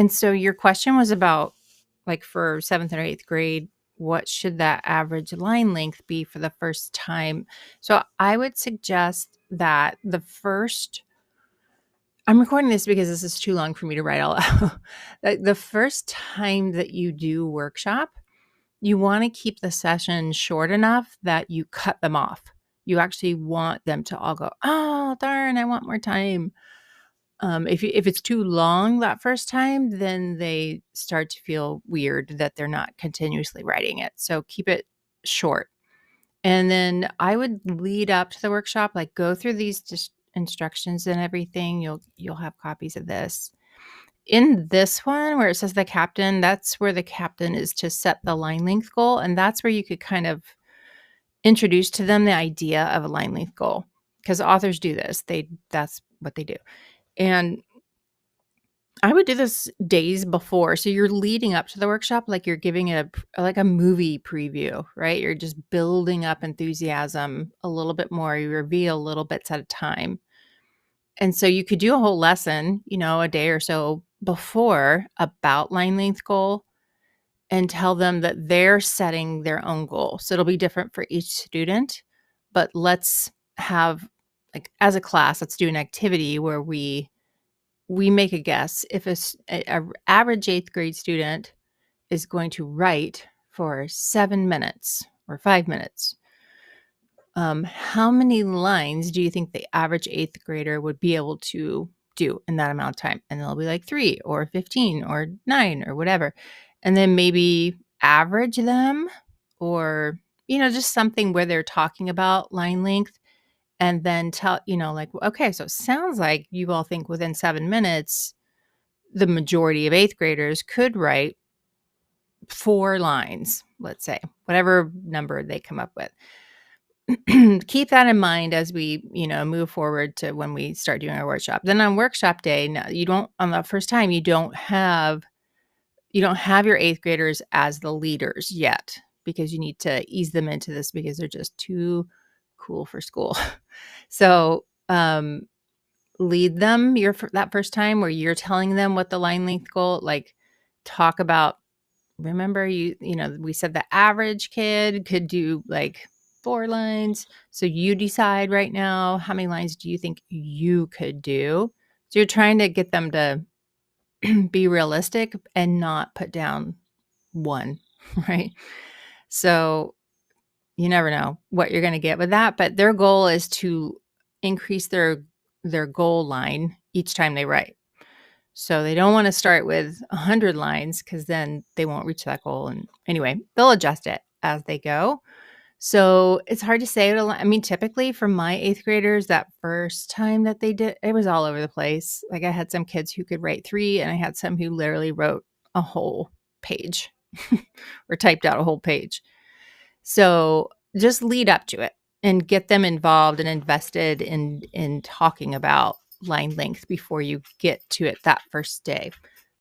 And so your question was about, like, for 7th or 8th grade, what should that average line length be for the first time? So I would suggest that I'm recording this because this is too long for me to write all out. The first time that you do workshop, you want to keep the session short enough that you cut them off. You actually want them to all go, oh, darn, I want more time. If it's too long that first time, then they start to feel weird that they're not continuously writing it. So keep it short. And then I would lead up to the workshop, like go through these just instructions and everything. You'll have copies of this. In this one where it says the captain, that's where the captain is to set the line length goal. And that's where you could kind of introduce to them the idea of a line length goal. Because authors do this. That's what they do. And I would do this days before. So you're leading up to the workshop like you're giving like a movie preview, right? You're just building up enthusiasm a little bit more. You reveal little bits at a time. And so you could do a whole lesson, a day or so before about line length goal and tell them that they're setting their own goal. So it'll be different for each student, but let's have, like, as a class, let's do an activity where we make a guess if a average 8th grade student is going to write for 7 minutes or 5 minutes. How many lines do you think the average 8th grader would be able to do in that amount of time? And they'll be like 3 or 15 or 9 or whatever. And then maybe average them, or, just something where they're talking about line length. And then tell, like, okay, so it sounds like you all think within 7 minutes, the majority of 8th graders could write 4 lines, let's say, whatever number they come up with. Keep that in mind as we, move forward to when we start doing our workshop. Then on workshop day, on the first time, you don't have your 8th graders as the leaders yet, because you need to ease them into this because they're just too cool for school. So, lead them that first time where you're telling them what the line length goal, like, talk about, remember we said the average kid could do like 4 lines. So you decide right now, how many lines do you think you could do? So you're trying to get them to be realistic and not put down 1, right? So you never know what you're going to get with that, but their goal is to increase their goal line each time they write. So they don't want to start with 100 lines because then they won't reach that goal. And anyway, they'll adjust it as they go. So it's hard to say. I mean, typically for my 8th graders, that first time that they did, it was all over the place. Like, I had some kids who could write 3, and I had some who literally wrote a whole page or typed out a whole page. So just lead up to it and get them involved and invested in talking about line length before you get to it that first day.